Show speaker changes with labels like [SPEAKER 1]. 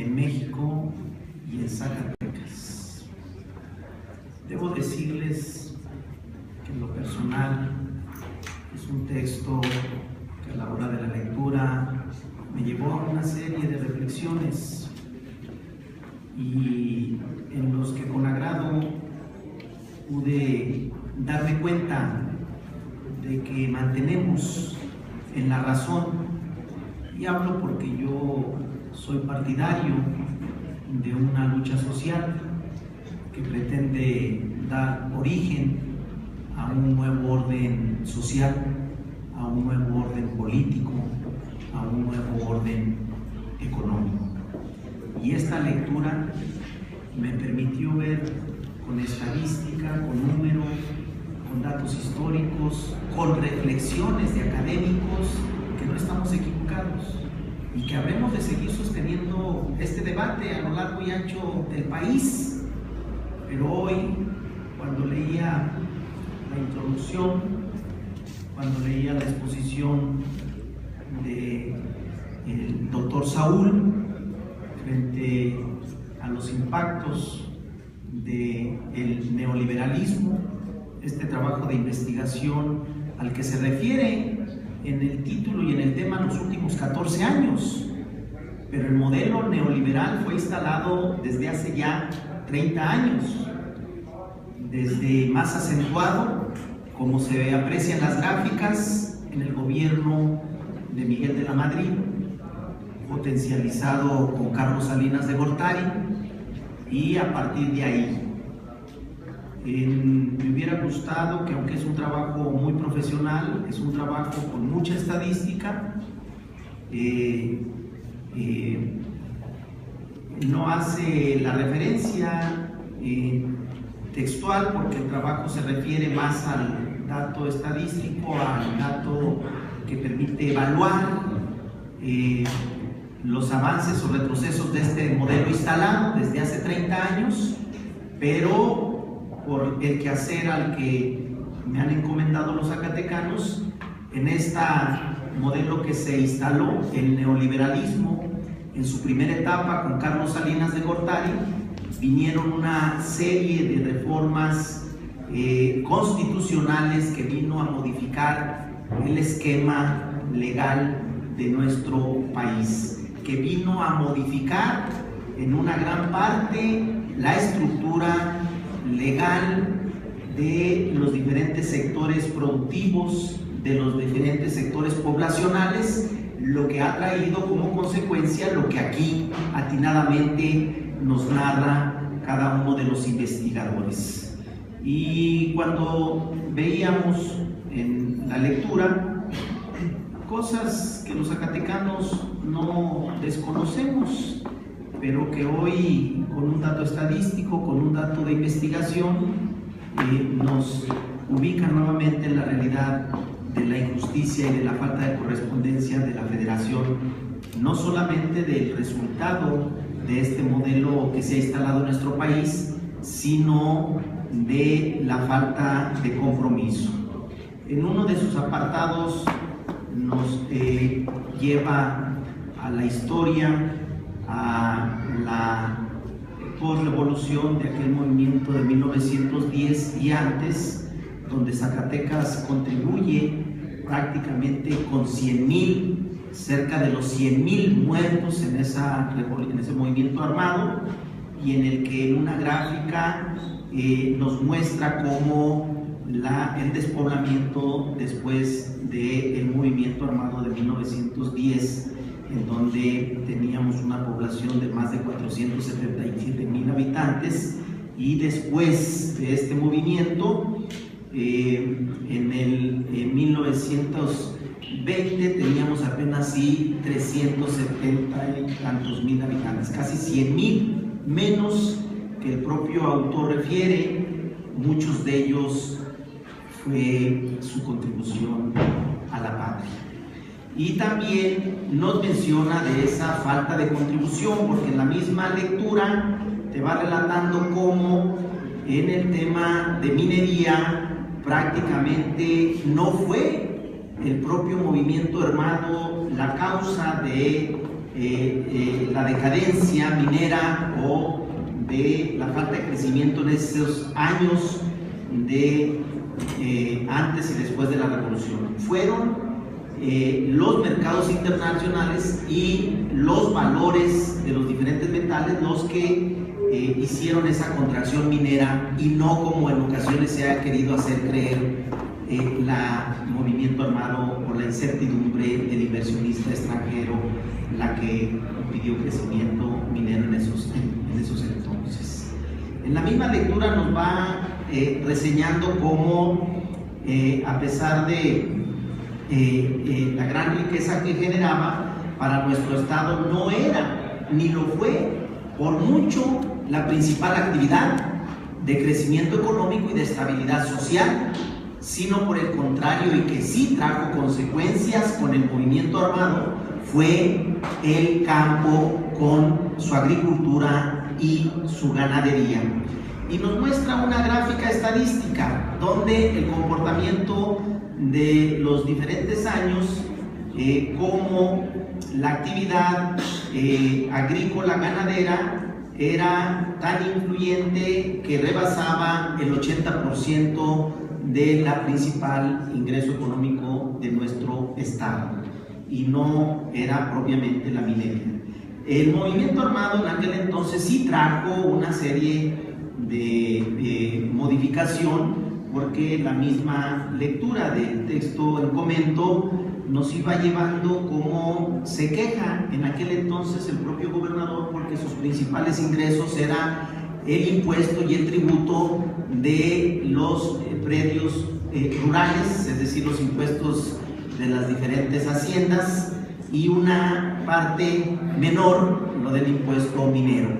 [SPEAKER 1] en México y en Zacatecas. Debo decirles que en lo personal es un texto que a la hora de la lectura me llevó a una serie de reflexiones y en los que con agrado pude darme cuenta de que mantenemos en la razón, y hablo porque yo soy partidario de una lucha social que pretende dar origen a un nuevo orden social, a un nuevo orden político, a un nuevo orden económico. Y esta lectura me permitió ver con estadística, con números, con datos históricos, con reflexiones de académicos, que no estamos equivocados y que habremos de seguir sosteniendo este debate a lo largo y ancho del país. Pero hoy, cuando leía la introducción, cuando leía la exposición del doctor Saúl frente a los impactos del neoliberalismo, este trabajo de investigación al que se refiere en el título y en el tema los últimos 14 años, pero el modelo neoliberal fue instalado desde hace ya 30 años, desde más acentuado, como se aprecia en las gráficas, en el gobierno de Miguel de la Madrid, potencializado con Carlos Salinas de Gortari, y a partir de ahí me hubiera gustado que, aunque es un trabajo muy profesional, es un trabajo con mucha estadística, no hace la referencia textual, porque el trabajo se refiere más al dato estadístico, al dato que permite evaluar los avances o retrocesos de este modelo instalado desde hace 30 años, pero por el quehacer al que me han encomendado los zacatecanos, en este modelo que se instaló, el neoliberalismo, en su primera etapa con Carlos Salinas de Gortari, vinieron una serie de reformas constitucionales que vino a modificar el esquema legal de nuestro país, que vino a modificar en una gran parte la estructura legal de los diferentes sectores productivos, de los diferentes sectores poblacionales, lo que ha traído como consecuencia lo que aquí atinadamente nos narra cada uno de los investigadores. Y cuando veíamos en la lectura cosas que los zacatecanos no desconocemos, pero que hoy, con un dato estadístico, con un dato de investigación, nos ubica nuevamente en la realidad de la injusticia y de la falta de correspondencia de la Federación, no solamente del resultado de este modelo que se ha instalado en nuestro país, sino de la falta de compromiso. En uno de sus apartados nos lleva a la historia, a la posrevolución de aquel movimiento de 1910 y antes, donde Zacatecas contribuye prácticamente con 100,000, cerca de los 100,000 muertos en ese movimiento armado, y en el que en una gráfica nos muestra cómo el despoblamiento después del movimiento armado de 1910, en donde teníamos una población de más de 477,000 habitantes, y después de este movimiento, en 1920 teníamos apenas 370 y tantos mil habitantes, casi 100,000 menos que el propio autor refiere. Muchos de ellos fue su contribución a la patria. Y también nos menciona de esa falta de contribución, porque en la misma lectura te va relatando cómo en el tema de minería prácticamente no fue el propio movimiento armado la causa de la decadencia minera o de la falta de crecimiento en esos años de antes y después de la revolución. Fueron los mercados internacionales y los valores de los diferentes metales los que hicieron esa contracción minera, y no como en ocasiones se ha querido hacer creer el movimiento armado o la incertidumbre del inversionista extranjero la que pidió crecimiento minero en esos entonces. En la misma lectura nos va reseñando cómo a pesar de la gran riqueza que generaba, para nuestro Estado no era ni lo fue por mucho la principal actividad de crecimiento económico y de estabilidad social, sino por el contrario, y que sí trajo consecuencias con el movimiento armado, fue el campo con su agricultura y su ganadería. Y nos muestra una gráfica estadística donde el comportamiento de los diferentes años, como la actividad agrícola ganadera era tan influyente que rebasaba el 80% de la principal ingreso económico de nuestro estado, y no era propiamente la minería. El movimiento armado en aquel entonces sí trajo una serie de modificación, porque la misma lectura del texto en comento nos iba llevando como se queja en aquel entonces el propio gobernador, porque sus principales ingresos eran el impuesto y el tributo de los predios rurales, es decir, los impuestos de las diferentes haciendas, y una parte menor, lo del impuesto minero.